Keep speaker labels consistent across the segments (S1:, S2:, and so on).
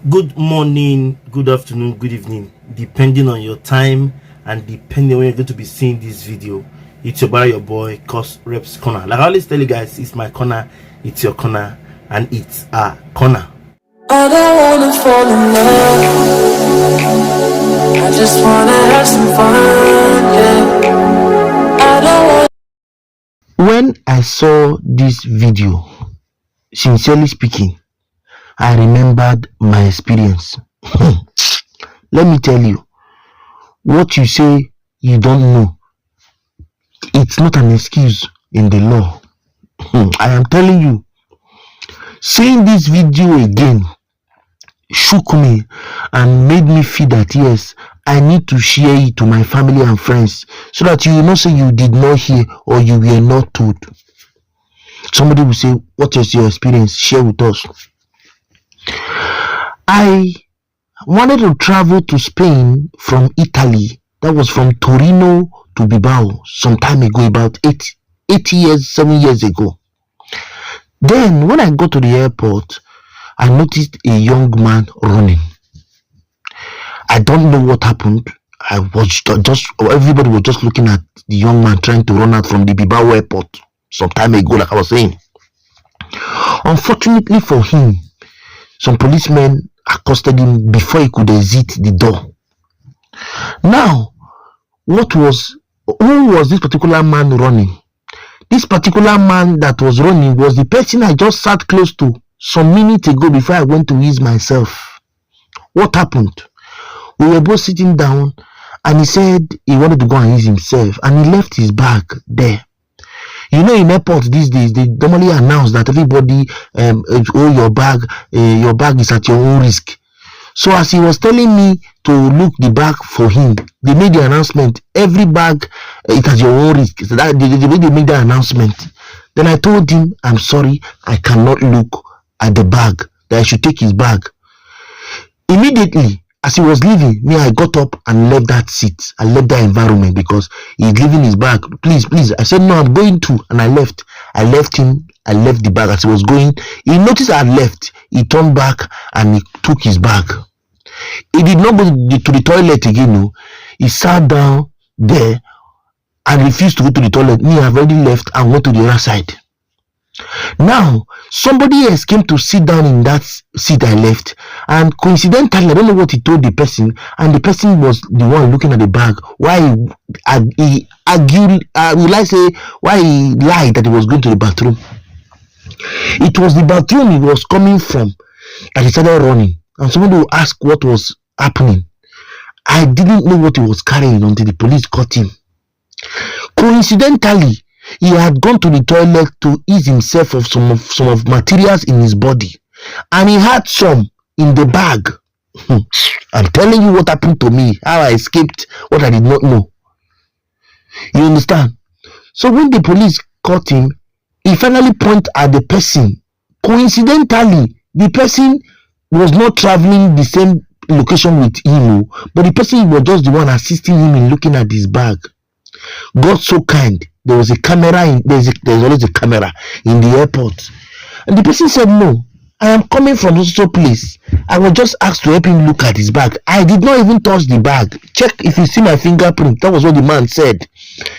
S1: Good morning, good afternoon, good evening, depending on your time and depending on when you're going to be seeing this video. It's your brother, your boy, Cos Reps Corner. Like I always tell you guys, it's my corner, it's your corner, and it's a corner.
S2: I don't wanna fall in love, I just wanna have some fun, yeah. I don't want.
S3: When I saw this video, sincerely speaking, I remembered my experience. Let me tell you, what you say you don't know, it's not an excuse in the law. I am telling you, seeing this video again shook me and made me feel that yes, I need to share it to my family and friends so that you will not say you did not hear or you were not told. Somebody will say, what is your experience? Share with us. I wanted to travel to Spain from Italy. That was from Torino to Bilbao some time ago, about 7 years ago. Then when I got to the airport, I noticed a young man running. I don't know what happened. Everybody was just looking at the young man trying to run out from the Bilbao airport some time ago, like I was saying. Unfortunately for him, some policemen accosted him before he could exit the door. Now, who was this particular man running? This particular man that was running was the person I just sat close to some minutes ago before I went to ease myself. What happened? We were both sitting down and he said he wanted to go and ease himself and he left his bag there. You know, in airports these days, they normally announce that everybody, your bag is at your own risk. So as he was telling me to look the bag for him, they made the announcement, every bag, it has your own risk. So that they made the announcement. Then I told him, I'm sorry, I cannot look at the bag, that I should take his bag. Immediately, as he was leaving, I got up and left that seat. I left that environment because he's leaving his bag. Please. I said, no, I'm going to. And I left. I left him. I left the bag. As he was going, he noticed I left. He turned back and he took his bag. He did not go to the toilet again. No. He sat down there and refused to go to the toilet. I've already left and went to the other side. Now, somebody else came to sit down in that seat I left, and coincidentally, I don't know what he told the person, and the person was the one looking at the bag. Why he argued, why he lied that he was going to the bathroom. It was the bathroom he was coming from that he started running, and somebody will ask what was happening. I didn't know what he was carrying until the police caught him. Coincidentally, he had gone to the toilet to ease himself of some of materials in his body, and he had some in the bag. I'm telling you what happened to me, how I escaped what I did not know. You understand? So when the police caught him, he finally pointed at the person. Coincidentally, the person was not traveling the same location with him, but the person was just the one assisting him in looking at his bag. God so kind. There was a camera there's always a camera in the airport, and the person said, no, I am coming from this place. I was just asked to help him look at his bag. I did not even touch the bag. Check if you see my fingerprint. That was what the man said.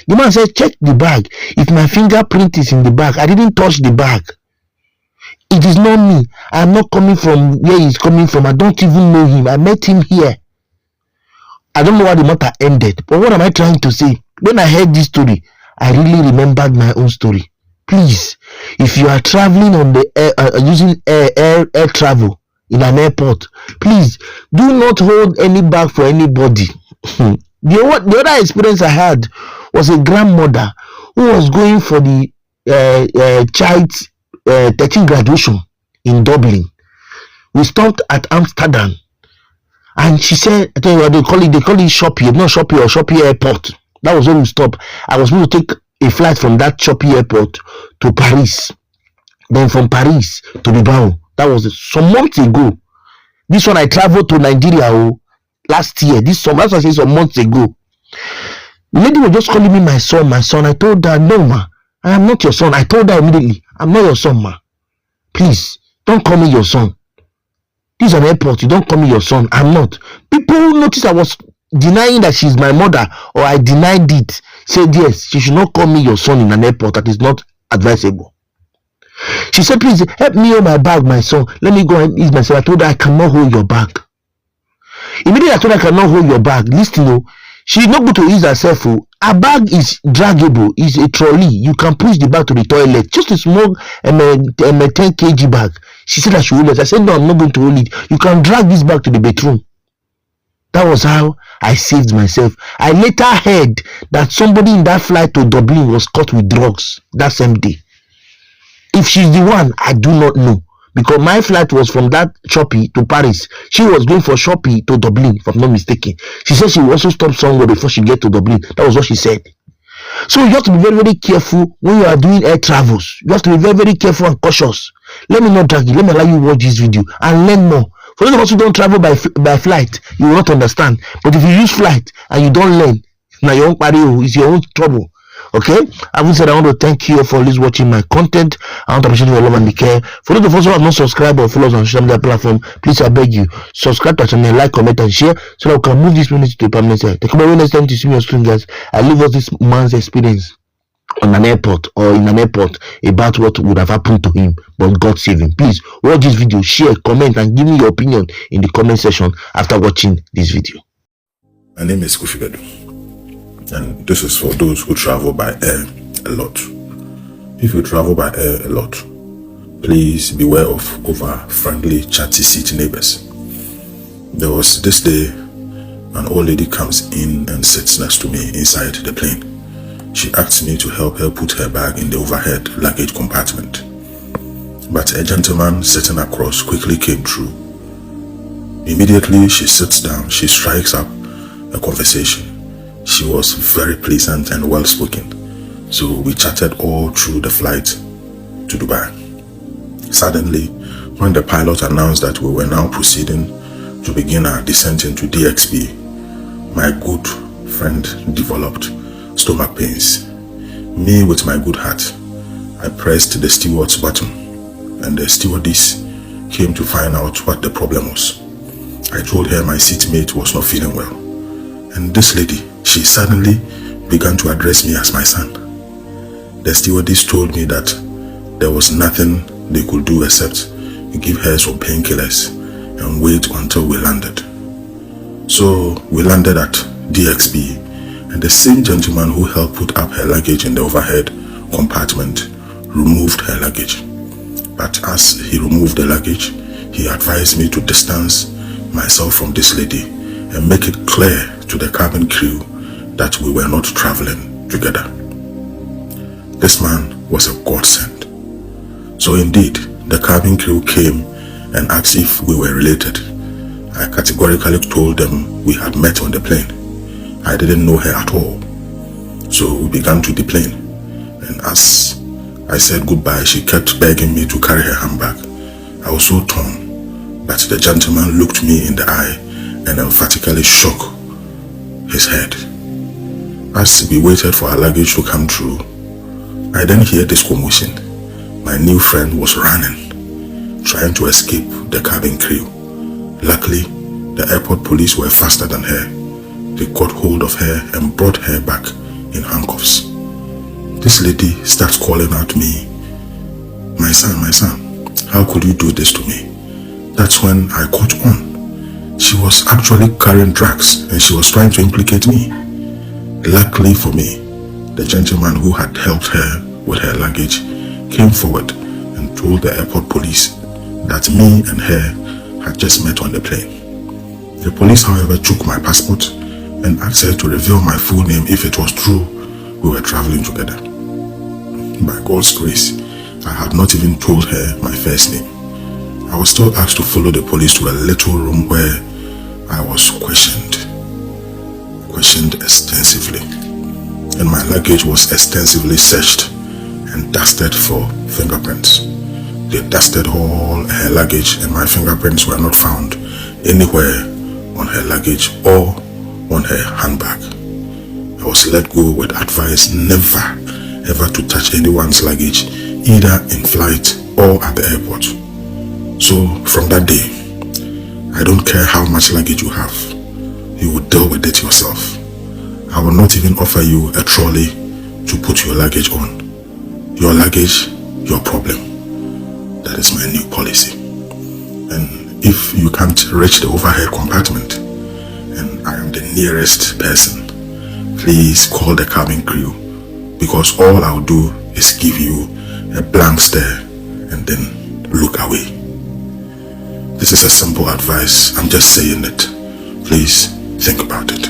S3: The man said, check the bag. If my fingerprint is in the bag, I didn't touch the bag. It is not me. I am not coming from where he's coming from. I don't even know him. I met him here. I don't know why the matter ended, but what am I trying to say? When I heard this story, I really remembered my own story. Please, if you are traveling on the using air travel in an airport, please do not hold any bag for anybody. The other experience I had was a grandmother who was going for the child's 13th graduation in Dublin. We stopped at Amsterdam, and she said, I tell you what, they call it Shoppy, not Shoppy or Shoppy Airport. That was when we stopped. I was supposed to take a flight from that Shoppy Airport to Paris. Then from Paris to Bilbao. That was some months ago. This one I traveled to Nigeria last year. That's what I say some months ago. The lady was just calling me my son. I told her, no, ma, I am not your son. I told her immediately, I'm not your son, ma. Please, don't call me your son. This is an airport. You don't call me your son. I'm not. People notice I was denying that she's my mother, or I denied it. Said yes, she should not call me your son in an airport. That is not advisable. She said, please help me hold my bag, my son. Let me go and ease myself. I told her I cannot hold your bag. Immediately I told her I cannot hold your bag. Listen, she did not go to ease herself. Her bag is draggable. It's a trolley. You can push the bag to the toilet. Just a small 10 kg bag. She said I should hold it. I said, no, I'm not going to hold it. You can drag this bag to the bedroom. That was how I saved myself. I later heard that somebody in that flight to Dublin was caught with drugs that same day. If she's the one, I do not know. Because my flight was from that Shopee to Paris. She was going for Shopee to Dublin, if I'm not mistaken. She said she will also stop somewhere before she get to Dublin. That was what she said. So you have to be very, very careful when you are doing air travels. You have to be very, very careful and cautious. Let me not drag you. Let me allow you to watch this video and learn more. For those of us who don't travel by flight, you will not understand. But if you use flight and you don't learn, now your own party is your own trouble. Okay, having said, I want to thank you for always watching my content. I want to appreciate your love and the care. For those of us who have not subscribed or follow us on social media platform, please, I beg you, subscribe to our channel, like, comment, and share so that we can move this minute to a permanent site. Take care. Next time to see me on screen, guys. I leave us this man's experience on an airport or in an airport about what would have happened to him, but God save him. Please watch this video, share, comment, and give me your opinion in the comment section after watching this video.
S4: My name is Kofi, and this is for those who travel by air a lot. If you travel by air a lot, please beware of over-friendly, chatty seat neighbors. There was this day, an old lady comes in and sits next to me inside the plane. She asked me to help her put her bag in the overhead luggage compartment. But a gentleman sitting across quickly came through. Immediately she sits down, she strikes up a conversation. She was very pleasant and well-spoken, so we chatted all through the flight to Dubai. Suddenly, when the pilot announced that we were now proceeding to begin our descent into DXB, my good friend developed stomach pains. Me, with my good heart, I pressed the steward's button, and the stewardess came to find out what the problem was. I told her my seatmate was not feeling well, and this lady, she suddenly began to address me as my son. The stewardess told me that there was nothing they could do except give her some painkillers and wait until we landed. So we landed at DXB, and the same gentleman who helped put up her luggage in the overhead compartment removed her luggage. But as he removed the luggage, he advised me to distance myself from this lady and make it clear to the cabin crew that we were not traveling together. This man was a godsend. So indeed, the cabin crew came and asked if we were related. I categorically told them we had met on the plane. I didn't know her at all. So we began to deplane, and as I said goodbye, she kept begging me to carry her handbag. I was so torn, but the gentleman looked me in the eye and emphatically shook his head. As we waited for our luggage to come through, I then heard this commotion. My new friend was running, trying to escape the cabin crew. Luckily, the airport police were faster than her. They got hold of her and brought her back in handcuffs. This lady starts calling out me, my son, how could you do this to me? That's when I caught on. She was actually carrying drugs and she was trying to implicate me. Luckily for me, the gentleman who had helped her with her luggage came forward and told the airport police that me and her had just met on the plane. The police, however, took my passport and asked her to reveal my full name if it was true we were traveling together. By God's grace, I had not even told her my first name. I was still asked to follow the police to a little room where I was questioned extensively, and my luggage was extensively searched and dusted for fingerprints. They dusted all her luggage and my fingerprints were not found anywhere on her luggage or on her handbag. I was let go with advice never ever to touch anyone's luggage, either in flight or at the airport. So from that day, I don't care how much luggage you have. You will deal with it yourself. I will not even offer you a trolley to put your luggage on. Your luggage, your problem. That is my new policy. And if you can't reach the overhead compartment and I am the nearest person, please call the cabin crew, because all I'll do is give you a blank stare and then look away. This is a simple advice. I'm just saying it. Please think about it.